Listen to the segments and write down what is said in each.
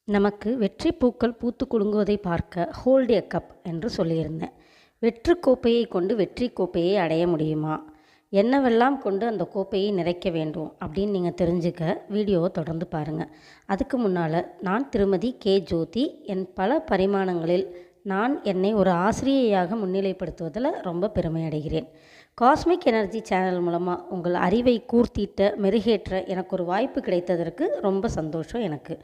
நமக்கு வெற்றி பூக்கள் பூத்து குலுங்குவதை பார்க்க ஹோல்ட் எ கப் என்று சொல்லியிருந்தேன். வெற்றி கோப்பையை கொண்டு வெற்றி கோப்பையை அடைய முடியுமா? என்னவெல்லாம் கொண்டு அந்த கோப்பையை நிறைக்க வேண்டும் அப்படின்னு நீங்கள் தெரிஞ்சுக்க வீடியோவை தொடர்ந்து பாருங்கள். அதுக்கு முன்னால் நான் திருமதி கே ஜோதி. என் பல பரிமாணங்களில் நான் என்னை ஒரு ஆசிரியையாக முன்னிலைப்படுத்துவதில் ரொம்ப பெருமை அடைகிறேன். காஸ்மிக் எனர்ஜி சேனல் மூலமாக உங்கள் அறிவை கூர்த்திட்ட மெருகேற்ற எனக்கு ஒரு வாய்ப்பு கிடைத்ததற்கு ரொம்ப சந்தோஷம் எனக்கு.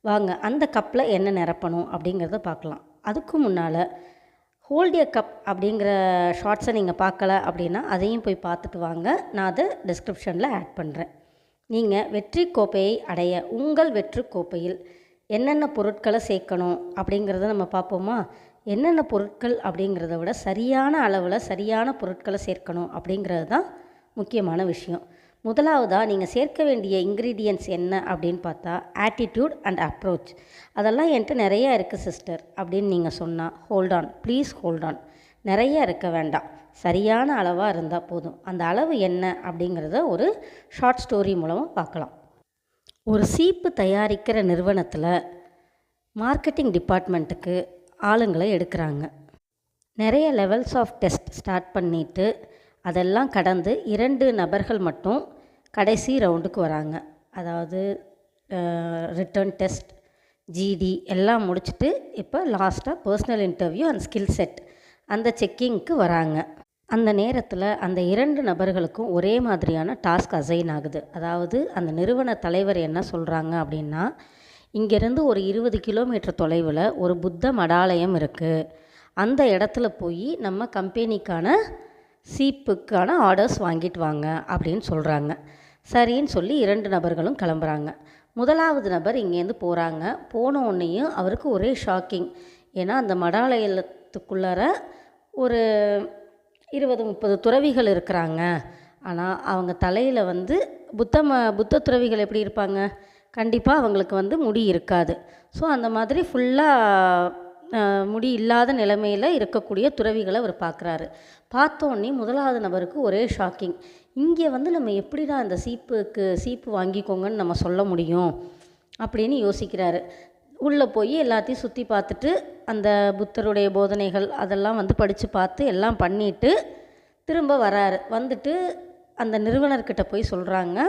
வாங்க அந்த கப்பில் என்ன நிரப்பணும் அப்படிங்கிறத பார்க்கலாம். அதுக்கு முன்னால் ஹோல்ட் எ கப் அப்படிங்கிற ஷார்ட்ஸை நீங்கள் பார்க்கல அப்படின்னா அதையும் போய் பார்த்துட்டு வாங்க. நான் அதை டிஸ்கிரிப்ஷனில் ஆட் பண்ணுறேன். நீங்கள் வெற்றி கோப்பையை அடைய உங்கள் வெற்றி கோப்பையில் என்னென்ன பொருட்களை சேர்க்கணும் அப்படிங்கிறத நம்ம பார்ப்போமா? என்னென்ன பொருட்கள் அப்படிங்கிறத விட சரியான அளவில் சரியான பொருட்களை சேர்க்கணும் அப்படிங்கிறது தான் முக்கியமான விஷயம். முதலாவதாக நீங்கள் சேர்க்க வேண்டிய இன்க்ரீடியன்ட்ஸ் என்ன அப்படின்னு பார்த்தா ஆட்டிடியூட் அண்ட் அப்ரோச். அதெல்லாம் என்கிட்ட நிறையா இருக்குது சிஸ்டர் அப்படின்னு நீங்கள் சொன்னால் ஹோல்டான், ப்ளீஸ் ஹோல்டான். நிறைய இருக்க வேண்டாம், சரியான அளவாக இருந்தால் போதும். அந்த அளவு என்ன அப்படிங்கிறத ஒரு ஷார்ட் ஸ்டோரி மூலமாக பார்க்கலாம். ஒரு சீப்பு தயாரிக்கிற நிறுவனத்தில் மார்க்கெட்டிங் டிபார்ட்மெண்ட்டுக்கு ஆளுங்களை எடுக்கிறாங்க. நிறைய லெவல்ஸ் ஆஃப் டெஸ்ட் ஸ்டார்ட் பண்ணிவிட்டு அதெல்லாம் கடந்து 2 நபர்கள் மட்டும் கடைசி ரவுண்டுக்கு வராங்க. அதாவது ரிட்டன் டெஸ்ட், ஜிடி எல்லாம் முடிச்சுட்டு இப்போ லாஸ்ட்டாக personal interview and skill set அந்த செக்கிங்க்கு வராங்க. அந்த நேரத்தில் அந்த 2 நபர்களுக்கும் ஒரே மாதிரியான டாஸ்க் அசைன் ஆகுது. அதாவது அந்த நிறுவன தலைவர் என்ன சொல்கிறாங்க அப்படின்னா, இங்கேருந்து ஒரு 20 கிலோமீட்டர் தொலைவில் ஒரு புத்த மடாலயம் இருக்குது, அந்த இடத்துல போய் நம்ம கம்பெனிக்கான சீப்புக்கான ஆர்டர்ஸ் வாங்கிட்டு வாங்க அப்படின்னு சொல்கிறாங்க. சரின்னு சொல்லி 2 நபர்களும் கிளம்புறாங்க. முதலாவது நபர் இங்கேருந்து போகிறாங்க. போன உடனேயும் அவருக்கு ஒரே ஷாக்கிங். ஏன்னா அந்த மடாலயத்துக்குள்ளார ஒரு 20-30 துறவிகள் இருக்கிறாங்க. ஆனால் அவங்க தலையில் புத்த துறவிகள் எப்படி இருப்பாங்க? கண்டிப்பாக அவங்களுக்கு முடி இருக்காது. ஸோ அந்த மாதிரி ஃபுல்லாக முடி இல்லாத நிலைமையில் இருக்கக்கூடிய துறவிகளை அவர் பார்க்குறாரு. பார்த்தோன்னே முதலாவது நபருக்கு ஒரே ஷாக்கிங். இங்கே நம்ம எப்படிடா அந்த சீப்பு வாங்கிக்கோங்கன்னு நம்ம சொல்ல முடியும் அப்படின்னு யோசிக்கிறாரு. உள்ளே போய் எல்லாத்தையும் சுற்றி பார்த்துட்டு அந்த புத்தருடைய போதனைகள் அதெல்லாம் படித்து பார்த்து எல்லாம் பண்ணிவிட்டு திரும்ப வராரு. வந்துட்டு அந்த நிறுவனர்கிட்ட போய் சொல்கிறாங்க,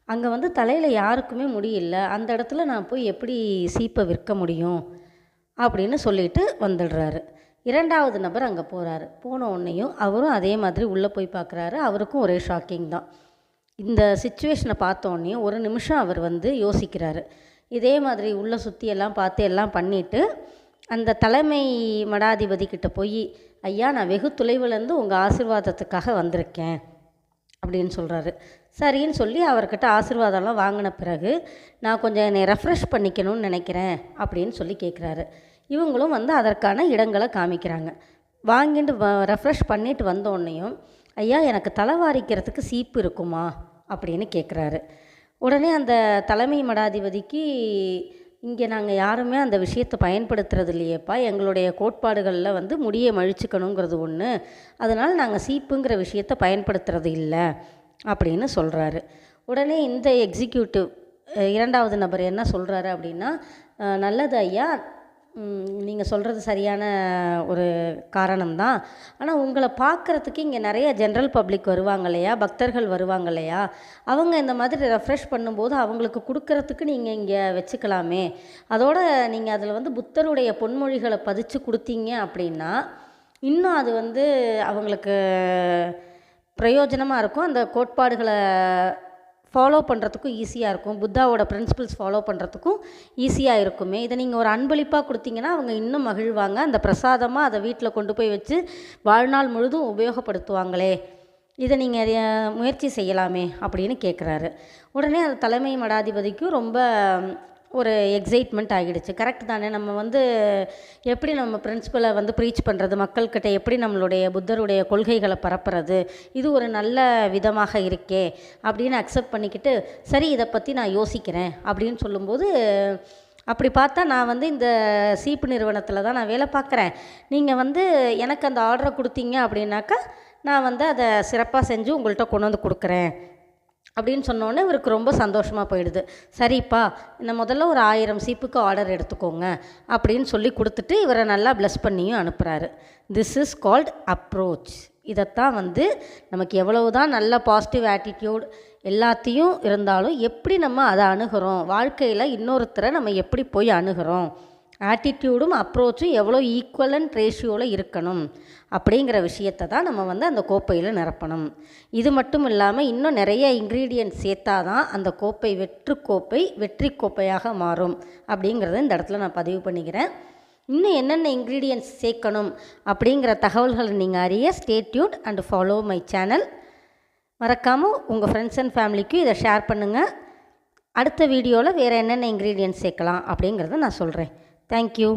அங்கே தலையில் யாருக்குமே முடியல, அந்த இடத்துல நான் போய் எப்படி சீப்பை விற்க முடியும் அப்படின்னு சொல்லிட்டு வந்துடுறாரு. 2வது நபர் அங்கே போகிறாரு. போன உடனேயும் அவரும் அதே மாதிரி உள்ளே போய் பார்க்குறாரு. அவருக்கும் ஒரே ஷாக்கிங் தான். இந்த சிச்சுவேஷனை பார்த்தோன்னே ஒரு நிமிஷம் அவர் யோசிக்கிறாரு. இதே மாதிரி உள்ளே சுற்றி எல்லாம் பார்த்து எல்லாம் பண்ணிவிட்டு அந்த தலைமை மடாதிபதி கிட்ட போய், ஐயா நான் வெகு தொலைவிலேருந்து உங்கள் ஆசீர்வாதத்துக்காக வந்திருக்கேன் அப்படின்னு சொல்கிறாரு. சரின்னு சொல்லி அவர்கிட்ட ஆசீர்வாதம்லாம் வாங்கின பிறகு, நான் கொஞ்சம் என்னை ரெஃப்ரெஷ் பண்ணிக்கணும்னு நினைக்கிறேன் அப்படின்னு சொல்லி கேட்குறாரு. இவங்களும் அதற்கான இடங்களை காமிக்கிறாங்க. வாங்கிட்டு ரெஃப்ரெஷ் பண்ணிட்டு வந்தோடனையும், ஐயா எனக்கு தலைவாரிக்கிறதுக்கு சீப்பு இருக்குமா அப்படின்னு கேட்குறாரு. உடனே அந்த தலைமை மடாதிபதிக்கு, இங்கே நாங்கள் யாருமே அந்த விஷயத்தை பயன்படுத்துறது இல்லையேப்பா, எங்களுடைய கோட்பாடுகளில் முடியை மழிச்சுக்கணுங்கிறது ஒன்று, அதனால் நாங்கள் சீப்புங்கிற விஷயத்தை பயன்படுத்துறது இல்லை அப்படின்னு சொல்கிறாரு. உடனே இந்த எக்ஸிக்யூட்டிவ் 2வது நபர் என்ன சொல்கிறாரு அப்படின்னா, நல்லது ஐயா, நீங்கள் சொல்கிறது சரியான ஒரு காரணம்தான். ஆனால் உங்களை பார்க்குறதுக்கு இங்கே நிறைய ஜென்ரல் பப்ளிக் வருவாங்க இல்லையா, பக்தர்கள் வருவாங்க இல்லையா, அவங்க இந்த மாதிரி ரெஃப்ரெஷ் பண்ணும்போது அவங்களுக்கு கொடுக்கறதுக்கு நீங்கள் இங்கே வச்சுக்கலாமே. அதோட நீங்கள் அதில் புத்தருடைய பொன்மொழிகளை பதிச்சு கொடுத்தீங்க அப்படின்னா இன்னும் அது அவங்களுக்கு பிரயோஜனமாக இருக்கும். அந்த கோட்பாடுகளை ஃபாலோ பண்ணுறதுக்கும் ஈஸியாக இருக்கும். புத்தாவோட பிரின்சிபல்ஸ் ஃபாலோ பண்ணுறதுக்கும் ஈஸியாக இருக்குமே. இதை நீங்கள் ஒரு அன்பளிப்பாக கொடுத்தீங்கன்னா அவங்க இன்னும் மகிழ்வாங்க. அந்த பிரசாதமாக அதை வீட்டில் கொண்டு போய் வச்சு வாழ்நாள் முழுதும் உபயோகப்படுத்துவாங்களே, இதை நீங்கள் முயற்சி செய்யலாமே அப்படின்னு கேட்குறாரு. உடனே அந்த தலைமை மடாதிபதிக்கும் ரொம்ப ஒரு எக்ஸைட்மெண்ட் ஆகிடுச்சு. கரெக்ட் தானே, நம்ம எப்படி நம்ம பிரின்சிபலை ப்ரீச் பண்ணுறது, மக்கள்கிட்ட எப்படி நம்மளுடைய புத்தருடைய கொள்கைகளை பரப்புறது, இது ஒரு நல்ல விதமாக இருக்கே அப்படின்னு அக்செப்ட் பண்ணிக்கிட்டு, சரி இதை பற்றி நான் யோசிக்கிறேன் அப்படின்னு சொல்லும்போது, அப்படி பார்த்தா நான் இந்த சீப்பு நிறுவனத்தில் தான் நான் வேலை பார்க்குறேன். நீங்கள் எனக்கு அந்த ஆர்டரை கொடுத்தீங்க அப்படின்னாக்கா நான் அதை சிறப்பாக செஞ்சு உங்கள்கிட்ட கொண்டு கொடுக்குறேன் அப்படின்னு சொன்னோன்னே இவருக்கு ரொம்ப சந்தோஷமாக போயிடுது. சரிப்பா, நான் முதல்ல ஒரு 1000 சீப்புக்கு ஆர்டர் எடுத்துக்கோங்க அப்படின்னு சொல்லி கொடுத்துட்டு இவரை நல்லா ப்ளஸ் பண்ணியும் அனுப்புகிறாரு. This is called approach. இதைத்தான் நமக்கு எவ்வளவு தான் நல்ல பாசிட்டிவ் ஆட்டிடியூட் எல்லாத்தையும் இருந்தாலும் எப்படி நம்ம அதை அணுகிறோம், வாழ்க்கையில் இன்னொருத்தரை நம்ம எப்படி போய் அணுகிறோம், ஆட்டிடியூடும் அப்ரோச்சும் எவ்வளோ ஈக்குவலன்ட் ரேஷியோவில் இருக்கணும் அப்படிங்கிற விஷயத்தை தான் நம்ம அந்த கோப்பையில் நிரப்பணும். இது மட்டும் இல்லாமல் இன்னும் நிறைய இன்க்ரீடியன்ட் சேர்த்தா தான் அந்த கோப்பை வெற்றி கோப்பையாக மாறும் அப்படிங்கிறத இந்த இடத்துல நான் பதிவு பண்ணிக்கிறேன். இன்னும் என்னென்ன இன்க்ரீடியன்ட்ஸ் சேர்க்கணும் அப்படிங்கிற தகவல்களை நீங்கள் அறிய stay tuned and follow my channel. மறக்காமல் உங்கள் ஃப்ரெண்ட்ஸ் அண்ட் ஃபேமிலிக்கும் இதை ஷேர் பண்ணுங்கள். அடுத்த வீடியோவில் வேறு என்னென்ன இன்க்ரீடியன்ட்ஸ் சேர்க்கலாம் அப்படிங்கிறத நான் சொல்கிறேன். தேங்க்யூ.